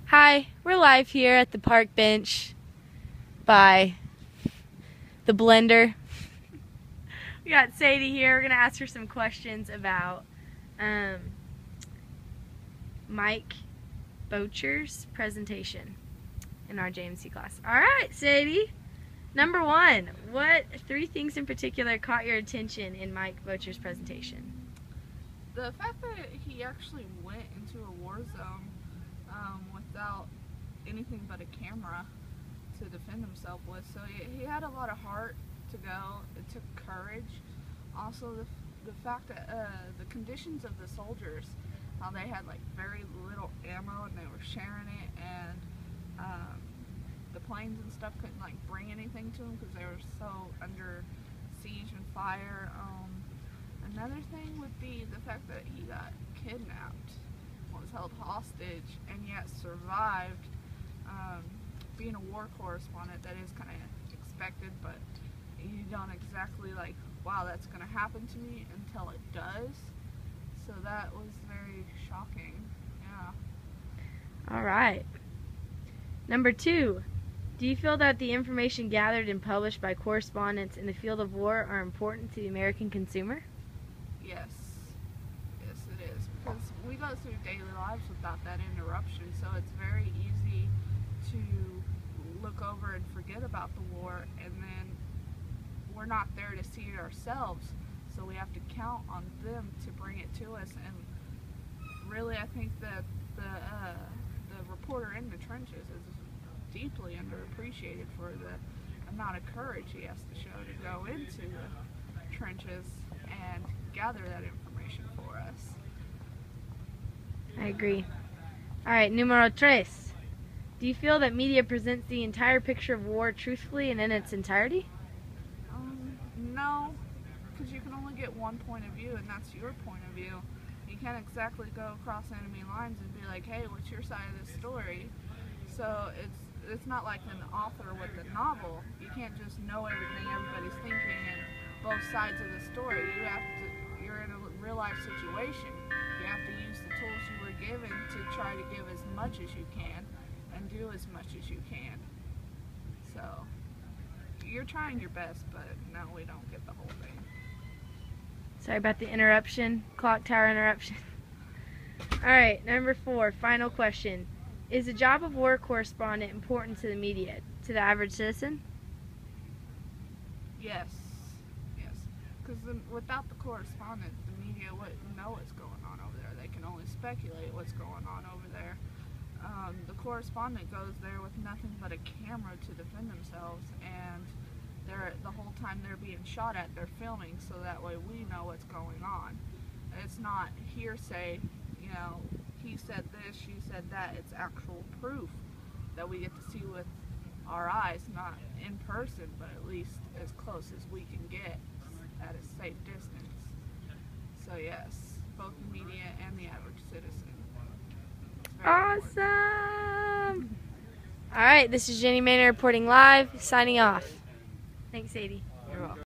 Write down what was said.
Hi, we're live here at the park bench by the blender. We got Sadie here. We're going to ask her some questions about Mike Bocher's presentation in our JMC class. Alright, Sadie. Number one, what three things in particular caught your attention in Mike Bocher's presentation? The fact that he actually went into a war zone without anything but a camera to defend himself with. So he had a lot of heart to go. It took courage. Also the fact that the conditions of the soldiers, how they had like very little ammo and they were sharing it, and the planes and stuff couldn't like bring anything to them because they were so under siege and fire. Another thing would be the fact that he got kidnapped, was held hostage, and yet survived. Being a war correspondent, that is kind of expected, but you don't exactly like, wow, that's going to happen to me until it does. So that was very shocking. Yeah. All right. Number two, do you feel that the information gathered and published by correspondents in the field of war are important to the American consumer? Yes. Yes, it is. Because we go through daily lives without that interruption, so it's very easy to look over and forget about the war, and then we're not there to see it ourselves, so we have to count on them to bring it to us. And really, I think that the reporter in the trenches is deeply underappreciated for the amount of courage he has to show to go into the trenches and gather that information for us. I agree. Alright, numero tres. Do you feel that media presents the entire picture of war truthfully and in its entirety? No, because you can only get one point of view, and that's your point of view. You can't exactly go across enemy lines and be like, hey, what's your side of the story? So it's not like an author with a novel. You can't just know everything everybody's thinking and both sides of the story. You're in a real life situation. You have to use the tools you were given to try to give as much as you can and do as much as you can. So you're trying your best, but no, we don't get the whole thing. Sorry about the interruption, clock tower interruption. Alright, number four, final question. Is the job of war correspondent important to the media, to the average citizen? Yes. Yes. Because without the correspondent, the media wouldn't know what's going on over there. They can only speculate what's going on over there. The correspondent goes there with nothing but a camera to defend themselves, and the whole time they're being shot at, they're filming, so that way we know what's going on. It's not hearsay, you know, he said this, she said that. It's actual proof that we get to see with our eyes, not in person, but at least as close as we can get at a safe distance. So yes, both the media and the average citizen. Awesome! Alright, this is Jenny Mehner reporting live, signing off. Thanks, Sadie.